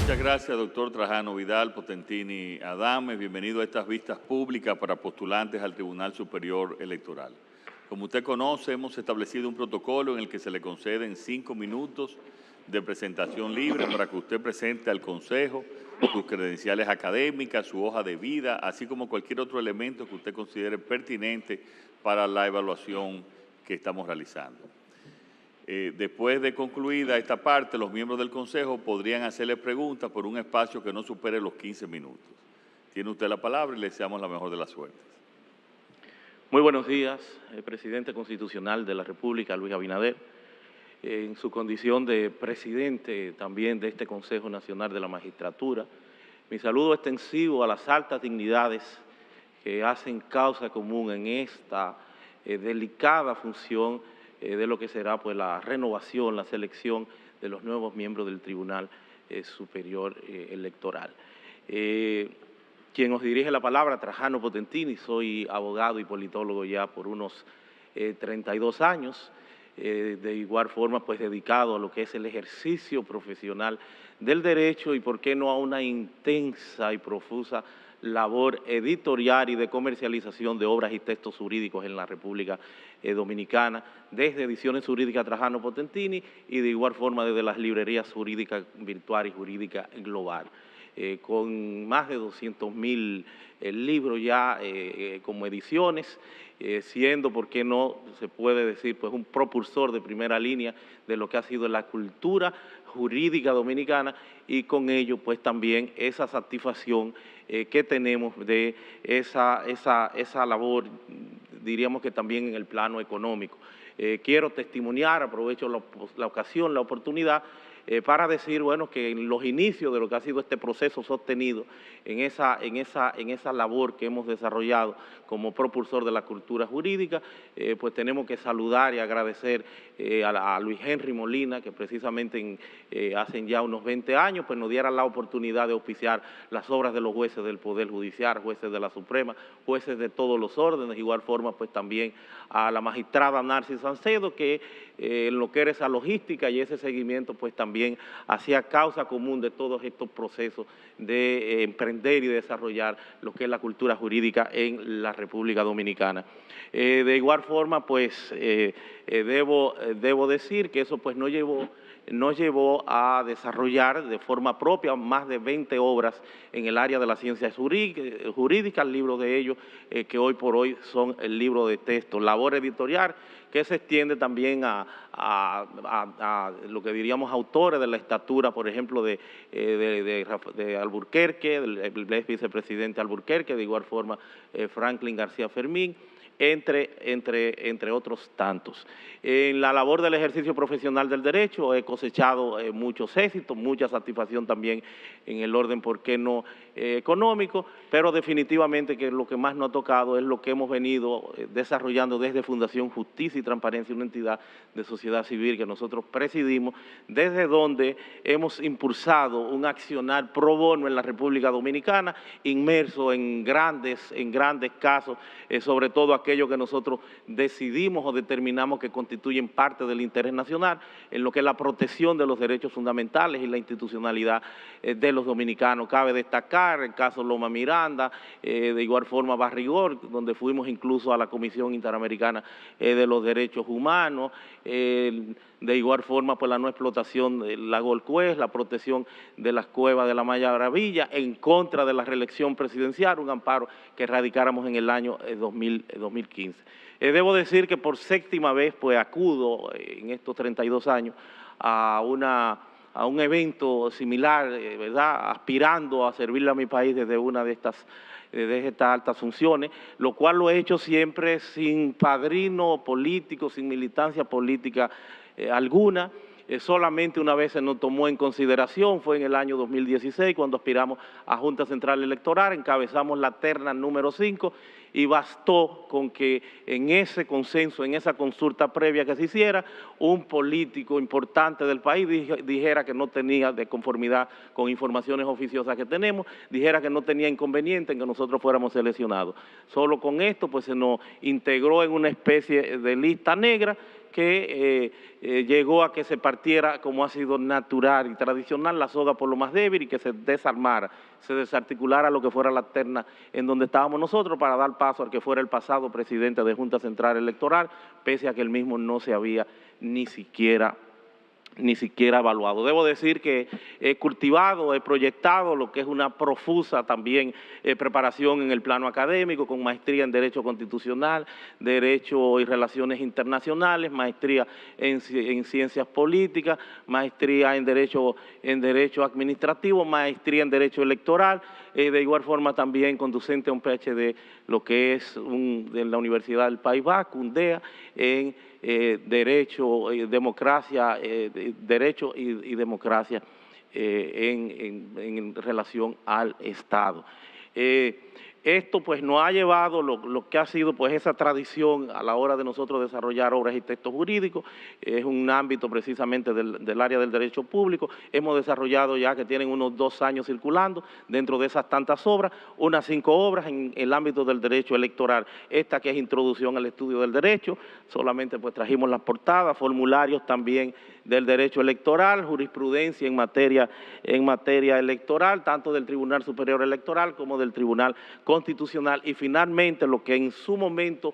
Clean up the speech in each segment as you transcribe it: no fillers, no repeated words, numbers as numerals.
Muchas gracias, doctor Trajano Vidal, Potentini Adames. Bienvenido a estas vistas públicas para postulantes al Tribunal Superior Electoral. Como usted conoce, hemos establecido un protocolo en el que se le conceden 5 minutos de presentación libre para que usted presente al Consejo sus credenciales académicas, su hoja de vida, así como cualquier otro elemento que usted considere pertinente para la evaluación que estamos realizando. Después de concluida esta parte, los miembros del Consejo podrían hacerle preguntas por un espacio que no supere los 15 minutos. Tiene usted la palabra y le deseamos la mejor de las suertes. Muy buenos días, presidente constitucional de la República, Luis Abinader. En su condición de presidente también de este Consejo Nacional de la Magistratura, mi saludo extensivo a las altas dignidades que hacen causa común en esta delicada función de lo que será pues la renovación, la selección de los nuevos miembros del Tribunal Superior Electoral. Quien os dirige la palabra, Trajano Potentini, soy abogado y politólogo ya por unos 32 años, de igual forma pues dedicado a lo que es el ejercicio profesional del derecho y por qué no a una intensa y profusa labor editorial y de comercialización de obras y textos jurídicos en la República Dominicana, desde Ediciones Jurídicas Trajano Potentini y de igual forma desde las librerías jurídicas virtual y jurídica global. Con más de 200.000 libros ya como ediciones, siendo, ¿por qué no se puede decir, pues un propulsor de primera línea de lo que ha sido la cultura jurídica dominicana y con ello pues también esa satisfacción que tenemos de esa labor, diríamos que también en el plano económico. Quiero testimoniar, aprovecho la ocasión, la oportunidad, para decir, bueno, que en los inicios de lo que ha sido este proceso sostenido, en esa labor que hemos desarrollado como propulsor de la cultura jurídica, pues tenemos que saludar y agradecer a Luis Henry Molina, que precisamente hace ya unos 20 años, pues nos diera la oportunidad de auspiciar las obras de los jueces del Poder Judicial, jueces de la Suprema, jueces de todos los órdenes, de igual forma, pues también a la magistrada Narcis Salcedo, que en lo que era esa logística y ese seguimiento, pues también hacía causa común de todos estos procesos de emprender y desarrollar lo que es la cultura jurídica en la República Dominicana. De igual forma, pues debo decir que eso pues nos llevó a desarrollar de forma propia más de 20 obras en el área de las ciencias jurídicas, libros de ellos que hoy por hoy son el libro de texto, labor editorial que se extiende también a lo que diríamos autores de la estatura, por ejemplo, de Alburquerque, del vicepresidente Alburquerque, de igual forma Franklin García Fermín, entre otros tantos. En la labor del ejercicio profesional del derecho he cosechado muchos éxitos, mucha satisfacción también en el orden, ¿por qué no?, económico, pero definitivamente que lo que más nos ha tocado es lo que hemos venido desarrollando desde Fundación Justicia y Transparencia, una entidad de sociedad civil que nosotros presidimos, desde donde hemos impulsado un accionar pro bono en la República Dominicana, inmerso en grandes casos, sobre todo aquello que nosotros decidimos o determinamos que constituyen parte del interés nacional, en lo que es la protección de los derechos fundamentales y la institucionalidad de los dominicanos. Cabe destacar el caso Loma Miranda, de igual forma Barrigor, donde fuimos incluso a la Comisión Interamericana de los Derechos Humanos, de igual forma pues la no explotación del lago Olcuez, la protección de las cuevas de la Maya Maravilla, en contra de la reelección presidencial, un amparo que radicáramos en el año 2015. Debo decir que por séptima vez pues acudo en estos 32 años a un evento similar, ¿verdad?, aspirando a servirle a mi país desde una de estas altas funciones, lo cual lo he hecho siempre sin padrino político, sin militancia política alguna. Solamente una vez se nos tomó en consideración, fue en el año 2016, cuando aspiramos a Junta Central Electoral, encabezamos la terna número 5 y bastó con que en ese consenso, en esa consulta previa que se hiciera, un político importante del país dijera que no tenía, de conformidad con informaciones oficiosas que tenemos, dijera que no tenía inconveniente en que nosotros fuéramos seleccionados. Solo con esto pues se nos integró en una especie de lista negra que llegó a que se partiera, como ha sido natural y tradicional, la soga por lo más débil y que se desarmara, se desarticulara lo que fuera la terna en donde estábamos nosotros para dar paso al que fuera el pasado presidente de Junta Central Electoral, pese a que el mismo no se había ni siquiera evaluado. Debo decir que he cultivado, he proyectado lo que es una profusa también preparación en el plano académico, con maestría en Derecho Constitucional, Derecho y Relaciones Internacionales, maestría en Ciencias Políticas, maestría en Derecho Administrativo, maestría en Derecho Electoral, de igual forma también conducente a un PhD, lo que es de la Universidad del País Vasco, UNDEA, en Derecho y Democracia, Derecho y Democracia en relación al Estado. Esto pues nos ha llevado lo que ha sido pues esa tradición a la hora de nosotros desarrollar obras y textos jurídicos. Es un ámbito precisamente del área del derecho público. Hemos desarrollado ya que tienen unos 2 años circulando dentro de esas tantas obras, unas 5 obras en el ámbito del derecho electoral. Esta que es Introducción al Estudio del Derecho, solamente pues trajimos las portadas, formularios también del derecho electoral, jurisprudencia en materia electoral, tanto del Tribunal Superior Electoral como del Tribunal Constitucional, y finalmente lo que en su momento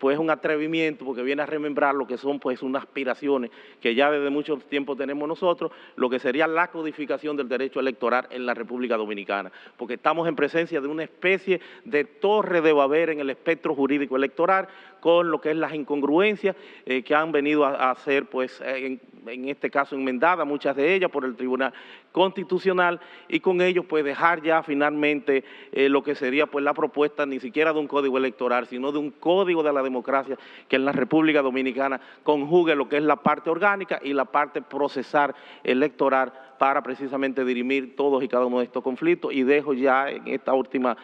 pues es un atrevimiento, porque viene a remembrar lo que son pues unas aspiraciones que ya desde mucho tiempo tenemos nosotros, lo que sería la codificación del derecho electoral en la República Dominicana, porque estamos en presencia de una especie de torre de Babel en el espectro jurídico electoral, con lo que es las incongruencias que han venido a ser pues en este caso enmendadas, muchas de ellas por el Tribunal Constitucional, y con ello pues dejar ya finalmente lo que sería pues la propuesta ni siquiera de un código electoral, sino de un código de la democracia que en la República Dominicana conjugue lo que es la parte orgánica y la parte procesal electoral para precisamente dirimir todos y cada uno de estos conflictos. Y dejo ya en esta última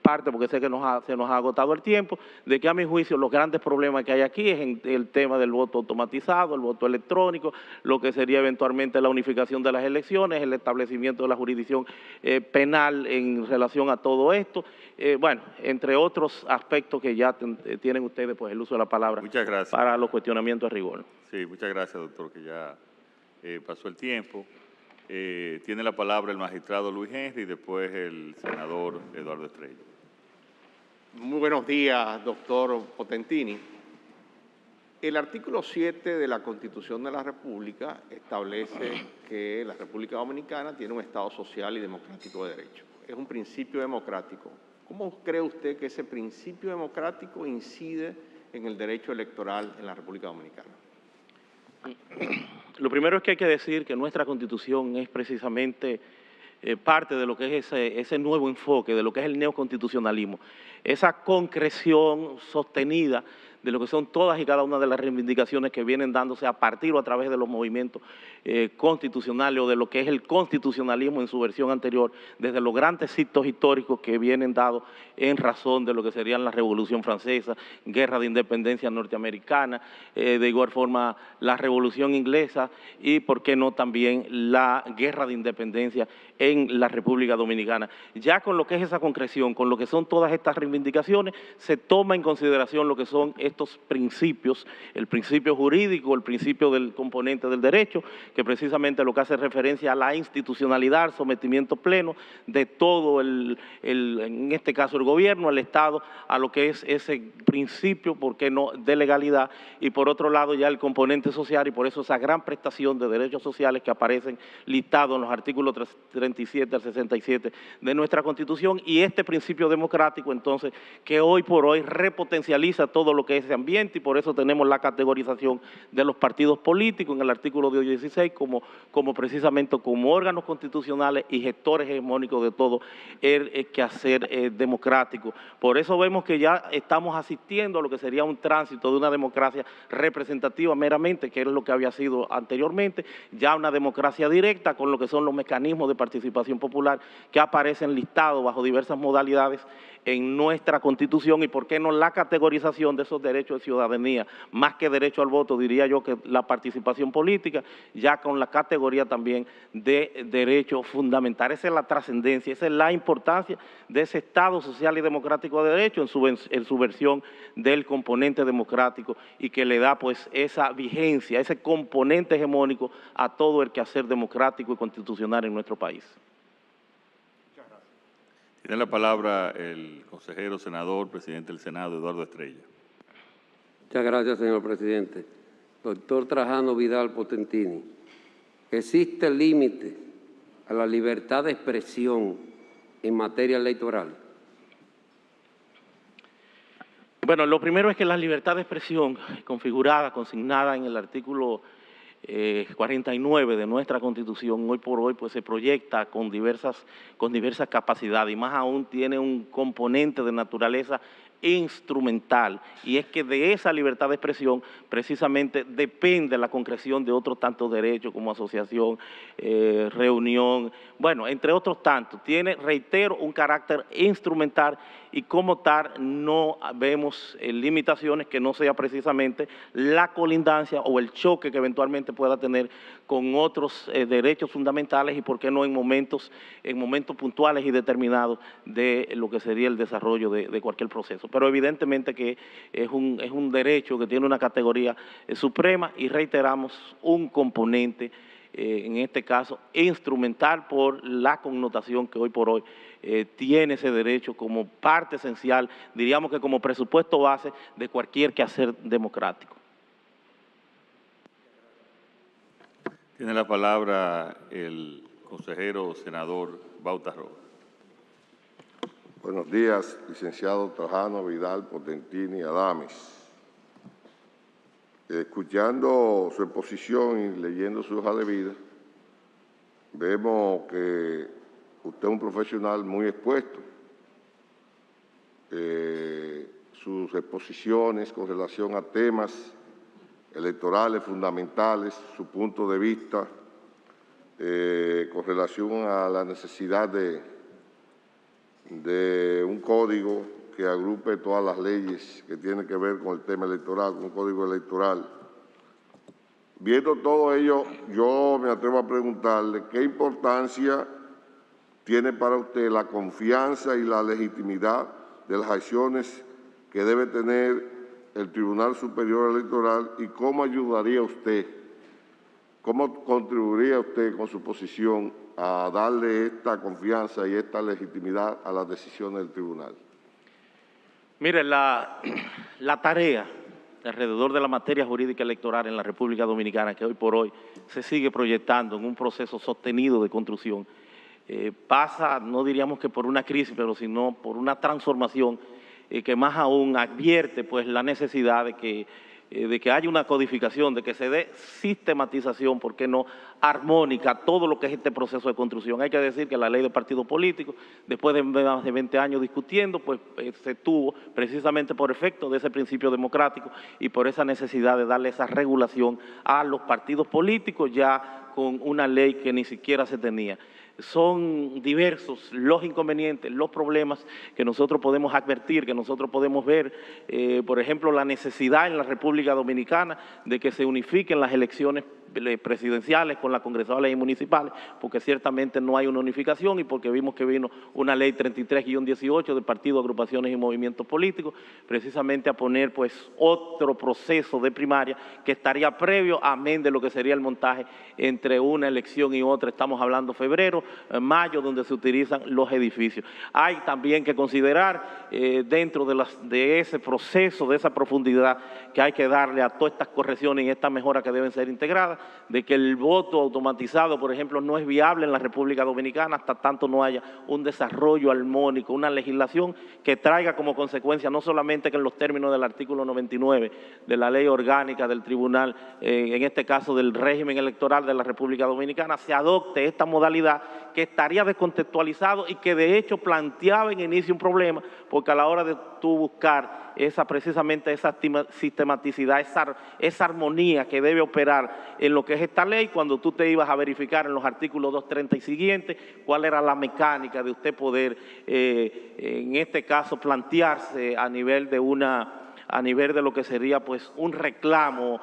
parte, porque sé que se nos ha agotado el tiempo, de que a mi juicio los grandes problemas que hay aquí es en el tema del voto automatizado, el voto electrónico, lo que sería eventualmente la unificación de las elecciones, el establecimiento de la jurisdicción penal en relación a todo esto, bueno, entre otros aspectos que ya tienen ustedes pues el uso de la palabra para los cuestionamientos de rigor. Sí, muchas gracias, doctor, que ya pasó el tiempo. Tiene la palabra el magistrado Luis Henry y después el senador Eduardo Estrella. Muy buenos días, doctor Potentini. El artículo 7 de la Constitución de la República establece que la República Dominicana tiene un Estado social y democrático de derecho. Es un principio democrático. ¿Cómo cree usted que ese principio democrático incide en el derecho electoral en la República Dominicana? Lo primero es que hay que decir que nuestra Constitución es precisamente parte de lo que es ese nuevo enfoque, de lo que es el neoconstitucionalismo, esa concreción sostenida de lo que son todas y cada una de las reivindicaciones que vienen dándose a partir o a través de los movimientos constitucionales, o de lo que es el constitucionalismo en su versión anterior, desde los grandes hitos históricos que vienen dados en razón de lo que serían la Revolución Francesa, Guerra de Independencia Norteamericana, de igual forma la Revolución Inglesa y, por qué no, también la Guerra de Independencia en la República Dominicana. Ya con lo que es esa concreción, con lo que son todas estas reivindicaciones, se toma en consideración lo que son estos principios, el principio jurídico, el principio del componente del derecho, que precisamente lo que hace referencia a la institucionalidad, al sometimiento pleno de todo en este caso el gobierno, el Estado, a lo que es ese principio, ¿por qué no?, de legalidad, y por otro lado ya el componente social, y por eso esa gran prestación de derechos sociales que aparecen listados en los artículos 37 al 67 de nuestra Constitución, y este principio democrático entonces que hoy por hoy repotencializa todo lo que es ese ambiente, y por eso tenemos la categorización de los partidos políticos en el artículo 16 como precisamente como órganos constitucionales y gestores hegemónicos de todo el quehacer democrático. Por eso vemos que ya estamos asistiendo a lo que sería un tránsito de una democracia representativa meramente, que es lo que había sido anteriormente, ya una democracia directa con lo que son los mecanismos de participación popular que aparecen listados bajo diversas modalidades en nuestra Constitución y por qué no la categorización de esos derechos de ciudadanía, más que derecho al voto, diría yo que la participación política, ya con la categoría también de derecho fundamental. Esa es la trascendencia, esa es la importancia de ese Estado social y democrático de derecho en su versión del componente democrático y que le da pues esa vigencia, ese componente hegemónico a todo el quehacer democrático y constitucional en nuestro país. Tiene la palabra el consejero, senador, presidente del Senado, Eduardo Estrella. Muchas gracias, señor presidente. Doctor Trajano Vidal Potentini, ¿existe límite a la libertad de expresión en materia electoral? Bueno, lo primero es que la libertad de expresión configurada, consignada en el artículo 49 de nuestra Constitución, hoy por hoy pues se proyecta con diversas capacidades y más aún tiene un componente de naturaleza instrumental, y es que de esa libertad de expresión precisamente depende la concreción de otros tantos derechos como asociación, reunión, bueno, entre otros tantos. Tiene, reitero, un carácter instrumental y como tal no vemos limitaciones que no sea precisamente la colindancia o el choque que eventualmente pueda tener con otros derechos fundamentales y por qué no en momentos puntuales y determinados de lo que sería el desarrollo de cualquier proceso. Pero evidentemente que es un derecho que tiene una categoría suprema y reiteramos un componente, en este caso instrumental por la connotación que hoy por hoy tiene ese derecho como parte esencial, diríamos que como presupuesto base de cualquier quehacer democrático. Tiene la palabra el consejero, senador Bautas Roa. Buenos días, licenciado Trajano Vidal Potentini Adames. Escuchando su exposición y leyendo su hoja de vida, vemos que usted es un profesional muy expuesto. Sus exposiciones con relación a temas electorales fundamentales, su punto de vista con relación a la necesidad de un código que agrupe todas las leyes que tienen que ver con el tema electoral, un código electoral. Viendo todo ello, yo me atrevo a preguntarle qué importancia tiene para usted la confianza y la legitimidad de las acciones que debe tener el Tribunal Superior Electoral y cómo ayudaría usted, cómo contribuiría usted con su posición a darle esta confianza y esta legitimidad a las decisiones del tribunal. Mire, la tarea alrededor de la materia jurídica electoral en la República Dominicana, que hoy por hoy se sigue proyectando en un proceso sostenido de construcción, pasa, no diríamos que por una crisis, pero sino por una transformación que más aún advierte pues la necesidad de que haya una codificación, de que se dé sistematización, ¿por qué no armónica, todo lo que es este proceso de construcción? Hay que decir que la ley de partidos políticos, después de más de 20 años discutiendo, pues se tuvo precisamente por efecto de ese principio democrático y por esa necesidad de darle esa regulación a los partidos políticos ya con una ley que ni siquiera se tenía. Son diversos los inconvenientes, los problemas que nosotros podemos advertir, que nosotros podemos ver, por ejemplo, la necesidad en la República Dominicana de que se unifiquen las elecciones presidenciales con las congresales y municipales, porque ciertamente no hay una unificación y porque vimos que vino una ley 33-18 de partidos, agrupaciones y movimientos políticos, precisamente a poner pues otro proceso de primaria que estaría previo, amén de lo que sería el montaje entre una elección y otra. Estamos hablando febrero, mayo, donde se utilizan los edificios. Hay también que considerar dentro de ese proceso, de esa profundidad que hay que darle a todas estas correcciones y estas mejoras que deben ser integradas, de que el voto automatizado, por ejemplo, no es viable en la República Dominicana hasta tanto no haya un desarrollo armónico, una legislación que traiga como consecuencia no solamente que en los términos del artículo 99 de la ley orgánica del tribunal, en este caso del régimen electoral de la República Dominicana, se adopte esta modalidad que estaría descontextualizado y que de hecho planteaba en inicio un problema, porque a la hora de tú buscar precisamente esa sistematicidad, esa armonía que debe operar en lo que es esta ley cuando tú te ibas a verificar en los artículos 230 y siguientes cuál era la mecánica de usted poder, en este caso, plantearse a nivel de lo que sería pues un reclamo,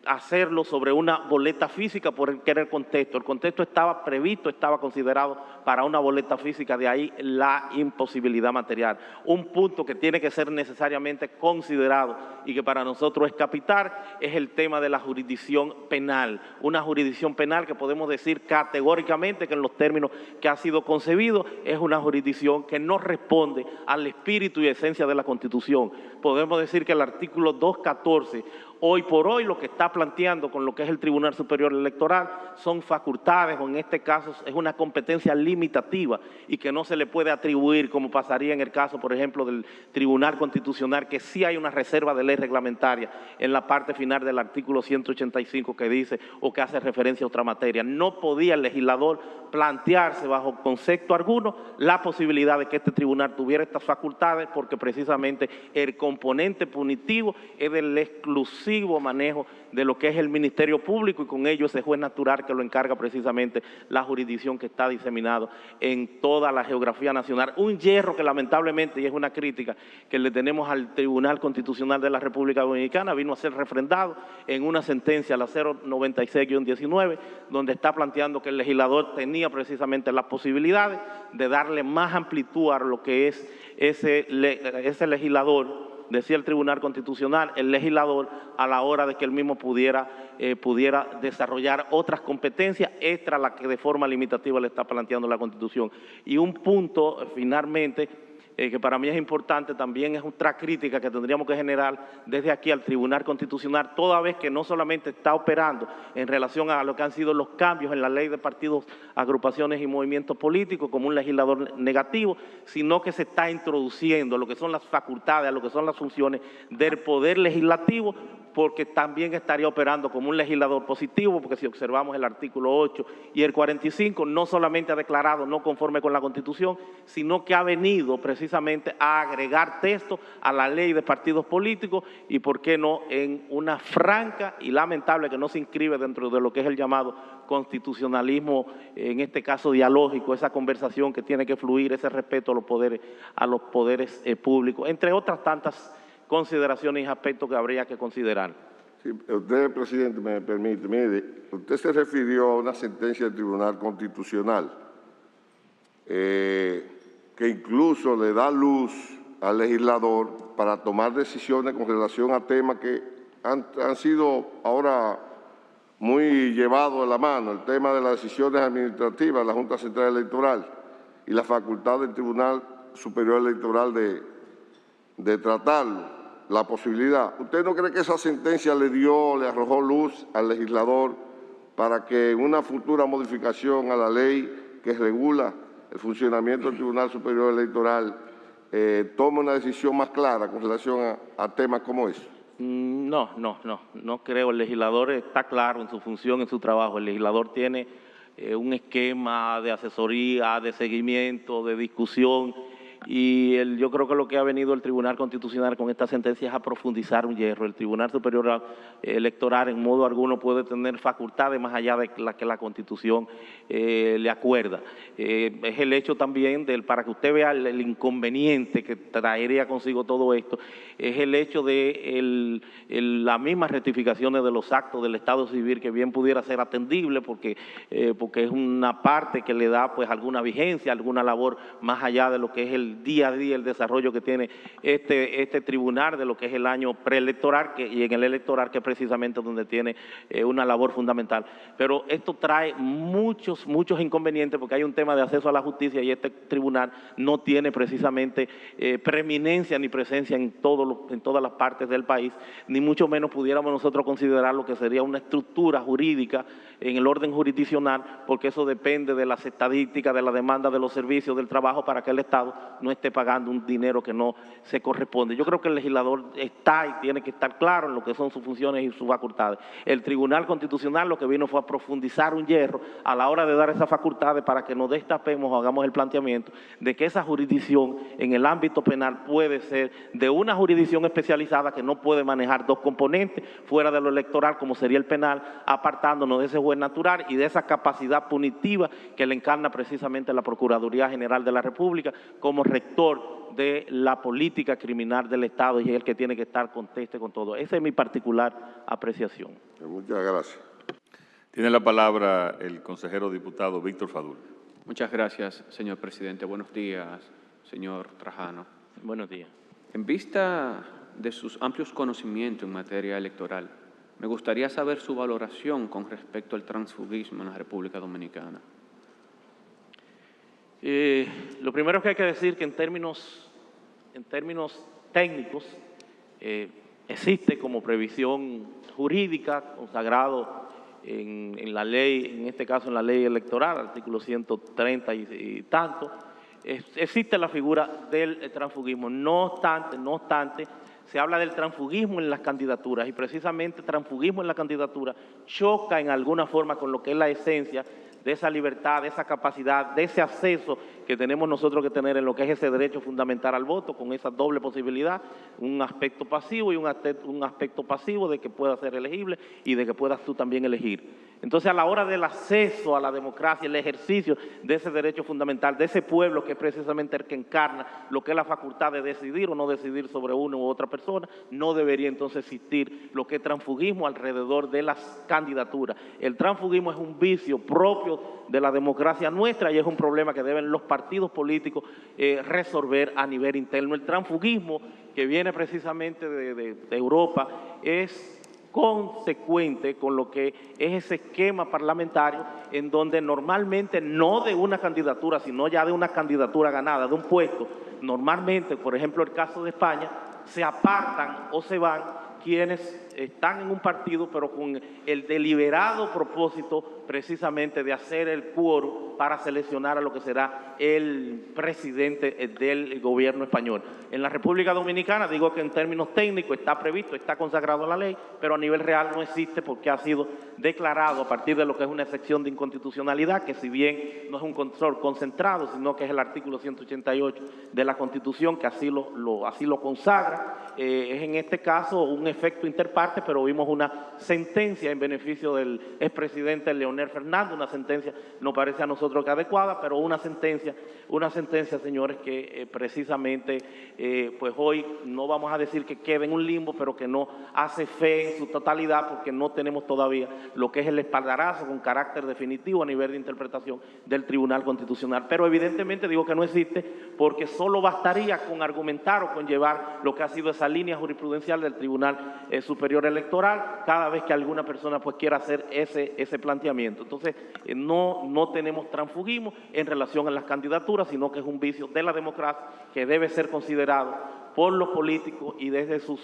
hacerlo sobre una boleta física porque era el contexto. El contexto estaba previsto, estaba considerado para una boleta física, de ahí la imposibilidad material. Un punto que tiene que ser necesariamente considerado y que para nosotros es capital es el tema de la jurisdicción penal. Una jurisdicción penal que podemos decir categóricamente que en los términos que ha sido concebido es una jurisdicción que no responde al espíritu y esencia de la Constitución. Podemos decir que el artículo 214 hoy por hoy lo que está planteando con lo que es el Tribunal Superior Electoral son facultades, o en este caso es una competencia limitativa y que no se le puede atribuir, como pasaría en el caso, por ejemplo, del Tribunal Constitucional, que sí hay una reserva de ley reglamentaria en la parte final del artículo 185 que dice o que hace referencia a otra materia. No podía el legislador plantearse bajo concepto alguno la posibilidad de que este tribunal tuviera estas facultades porque precisamente el componente punitivo es del exclusivo manejo de lo que es el Ministerio Público y con ello ese juez natural que lo encarga precisamente la jurisdicción que está diseminado en toda la geografía nacional. Un hierro que lamentablemente, y es una crítica que le tenemos al Tribunal Constitucional de la República Dominicana, vino a ser refrendado en una sentencia, la 096-19, donde está planteando que el legislador tenía precisamente las posibilidades de darle más amplitud a lo que es ese legislador. Decía el Tribunal Constitucional, el legislador a la hora de que él mismo pudiera desarrollar otras competencias extra a las que de forma limitativa le está planteando la Constitución. Y un punto, finalmente, que para mí es importante, también es otra crítica que tendríamos que generar desde aquí al Tribunal Constitucional, toda vez que no solamente está operando en relación a lo que han sido los cambios en la ley de partidos, agrupaciones y movimientos políticos como un legislador negativo, sino que se está introduciendo lo que son las facultades, lo que son las funciones del Poder Legislativo, porque también estaría operando como un legislador positivo, porque si observamos el artículo 8 y el 45, no solamente ha declarado no conforme con la Constitución, sino que ha venido precisamente a agregar texto a la ley de partidos políticos y, por qué no, en una franca y lamentable que no se inscribe dentro de lo que es el llamado constitucionalismo, en este caso dialógico, esa conversación que tiene que fluir, ese respeto a los poderes públicos, entre otras tantas consideraciones y aspectos que habría que considerar. Sí, usted, presidente, me permite, mire, usted se refirió a una sentencia del Tribunal Constitucional que incluso le da luz al legislador para tomar decisiones con relación a temas que han sido ahora muy llevados de la mano, el tema de las decisiones administrativas de la Junta Central Electoral y la facultad del Tribunal Superior Electoral de tratarlo. La posibilidad. ¿Usted no cree que esa sentencia le arrojó luz al legislador para que en una futura modificación a la ley que regula el funcionamiento del Tribunal Superior Electoral tome una decisión más clara con relación a temas como eso? No creo. El legislador está claro en su función, en su trabajo. El legislador tiene un esquema de asesoría, de seguimiento, de discusión. Y yo creo que lo que ha venido el Tribunal Constitucional con esta sentencia es a profundizar un hierro. El Tribunal Superior Electoral en modo alguno puede tener facultades más allá de la que la Constitución le acuerda. Es el hecho también, para que usted vea el inconveniente que traería consigo todo esto, es el hecho de las mismas rectificaciones de los actos del Estado Civil, que bien pudiera ser atendible porque es una parte que le da pues alguna vigencia, alguna labor más allá de lo que es el día a día, el desarrollo que tiene este tribunal de lo que es el año preelectoral y en el electoral, que es precisamente donde tiene una labor fundamental. Pero esto trae muchos inconvenientes porque hay un tema de acceso a la justicia y este tribunal no tiene precisamente preeminencia ni presencia en todas las partes del país, ni mucho menos pudiéramos nosotros considerar lo que sería una estructura jurídica en el orden jurisdiccional, porque eso depende de las estadísticas, de la demanda de los servicios, del trabajo, para que el Estado no esté pagando un dinero que no se corresponde. Yo creo que el legislador está y tiene que estar claro en lo que son sus funciones y sus facultades. El Tribunal Constitucional lo que vino fue a profundizar un hierro a la hora de dar esas facultades para que nos destapemos o hagamos el planteamiento de que esa jurisdicción en el ámbito penal puede ser de una jurisdicción especializada que no puede manejar dos componentes fuera de lo electoral, como sería el penal, apartándonos de ese juez natural y de esa capacidad punitiva que le encarna precisamente la Procuraduría General de la República como rector de la política criminal del Estado y es el que tiene que estar conteste con todo. Esa es mi particular apreciación. Muchas gracias. Tiene la palabra el consejero diputado Víctor Fadul. Muchas gracias, señor presidente. Buenos días, señor Trajano. Buenos días. En vista de sus amplios conocimientos en materia electoral, me gustaría saber su valoración con respecto al transfugismo en la República Dominicana. Lo primero que hay que decir que en términos técnicos existe como previsión jurídica consagrado en la ley, en este caso en la ley electoral, artículo 130 y tanto, existe la figura del transfugismo. No obstante, se habla del transfugismo en las candidaturas y precisamente transfugismo en la candidatura choca en alguna forma con lo que es la esencia de esa libertad, de esa capacidad, de ese acceso que tenemos nosotros que tener en lo que es ese derecho fundamental al voto, con esa doble posibilidad, un aspecto pasivo y un aspecto pasivo de que puedas ser elegible y de que puedas tú también elegir. Entonces, a la hora del acceso a la democracia, el ejercicio de ese derecho fundamental, de ese pueblo que es precisamente el que encarna lo que es la facultad de decidir o no decidir sobre una u otra persona, no debería entonces existir lo que es transfugismo alrededor de las candidaturas. El transfugismo es un vicio propio de la democracia nuestra y es un problema que deben los partidos políticos resolver a nivel interno. El transfugismo que viene precisamente de Europa es consecuente con lo que es ese esquema parlamentario en donde normalmente no de una candidatura, sino ya de una candidatura ganada, de un puesto, normalmente, por ejemplo, el caso de España, se apartan o se van quienes están en un partido, pero con el deliberado propósito precisamente de hacer el quórum para seleccionar a lo que será el presidente del gobierno español. En la República Dominicana, digo que en términos técnicos está previsto, está consagrado en la ley, pero a nivel real no existe porque ha sido declarado a partir de lo que es una excepción de inconstitucionalidad, que si bien no es un control concentrado, sino que es el artículo 188 de la Constitución que así lo consagra, es en este caso un efecto interparte, pero vimos una sentencia en beneficio del expresidente Leonel Fernández, una sentencia no parece a nosotros que adecuada, pero una sentencia, señores, que precisamente pues hoy no vamos a decir que quede en un limbo, pero que no hace fe en su totalidad porque no tenemos todavía lo que es el espaldarazo con carácter definitivo a nivel de interpretación del Tribunal Constitucional. Pero evidentemente digo que no existe porque solo bastaría con argumentar o con llevar lo que ha sido esa línea jurisprudencial del Tribunal Superior Electoral cada vez que alguna persona pues quiera hacer ese planteamiento. Entonces no tenemos transfugismo en relación a las candidaturas, sino que es un vicio de la democracia que debe ser considerado por los políticos y desde su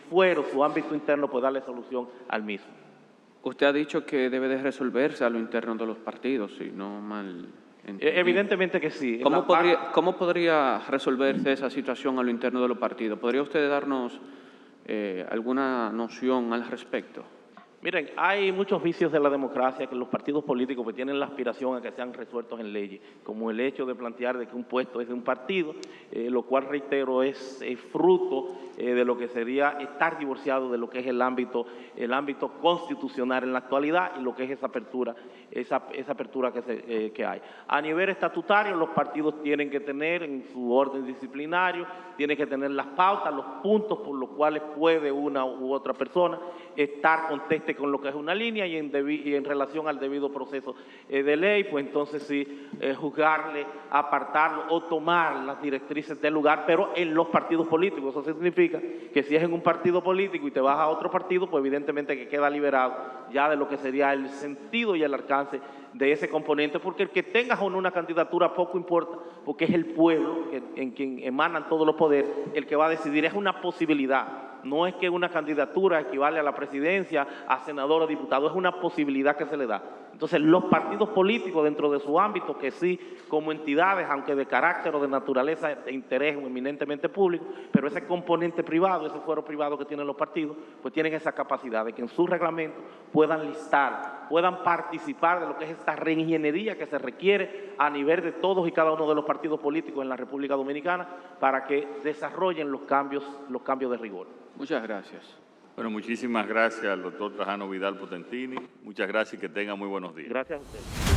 fuero, su ámbito interno, pues darle solución al mismo. Usted ha dicho que debe de resolverse a lo interno de los partidos, si no mal entendido. Evidentemente que sí. ¿Cómo podría resolverse esa situación a lo interno de los partidos? ¿Podría usted darnos alguna noción al respecto? Miren, hay muchos vicios de la democracia que los partidos políticos pues, tienen la aspiración a que sean resueltos en leyes, como el hecho de plantear de que un puesto es de un partido, lo cual, reitero, es fruto de lo que sería estar divorciado de lo que es el ámbito constitucional en la actualidad y lo que es esa apertura que hay. A nivel estatutario, los partidos tienen que tener en su orden disciplinario, tienen que tener las pautas, los puntos por los cuales puede una u otra persona estar conteste con lo que es una línea y en relación al debido proceso de ley, pues entonces sí, juzgarle, apartarlo o tomar las directrices del lugar, pero en los partidos políticos. Eso significa que si es en un partido político y te vas a otro partido, pues evidentemente que queda liberado ya de lo que sería el sentido y el alcance de ese componente, porque el que tengas o no una candidatura poco importa, porque es el pueblo en quien emanan todos los poderes el que va a decidir, es una posibilidad. No es que una candidatura equivale a la presidencia, a senador o diputado, es una posibilidad que se le da. Entonces, Entonces, los partidos políticos dentro de su ámbito, que sí, como entidades, aunque de carácter o de naturaleza de interés eminentemente público, pero ese componente privado, ese fuero privado que tienen los partidos, pues tienen esa capacidad de que en su reglamento puedan listar, puedan participar de lo que es esta reingeniería que se requiere a nivel de todos y cada uno de los partidos políticos en la República Dominicana para que desarrollen los cambios de rigor. Muchas gracias. Bueno, muchísimas gracias al doctor Trajano Vidal Potentini. Muchas gracias y que tenga muy buenos días. Gracias a ustedes.